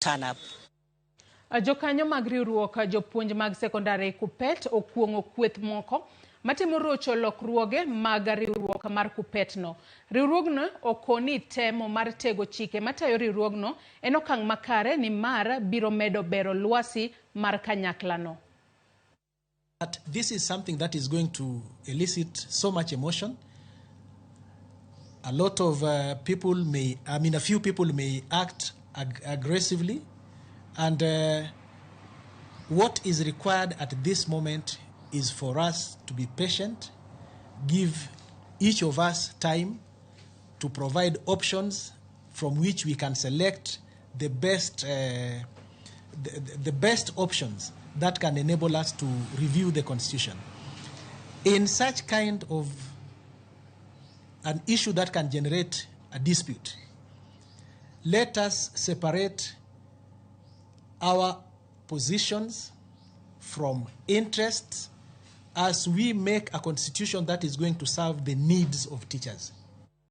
turn up. Jokanyo mag riwruok jopuonj mag sekondari KUPPET okuongo kweth moko matimo rocho lokruoge mag riwruok mar KUPPET no. Riwruogno okoni temo mar tego chike matayo riwruogno en okang' makare ni mar biro medo bero lwasi mar kanyaklano. But this is something that is going to elicit so much emotion. A lot of a few people may act aggressively, and what is required at this moment is for us to be patient, give each of us time to provide options from which we can select the best options that can enable us to review the Constitution. In such kind of an issue that can generate a dispute, let us separate our positions from interests as we make a constitution that is going to serve the needs of teachers.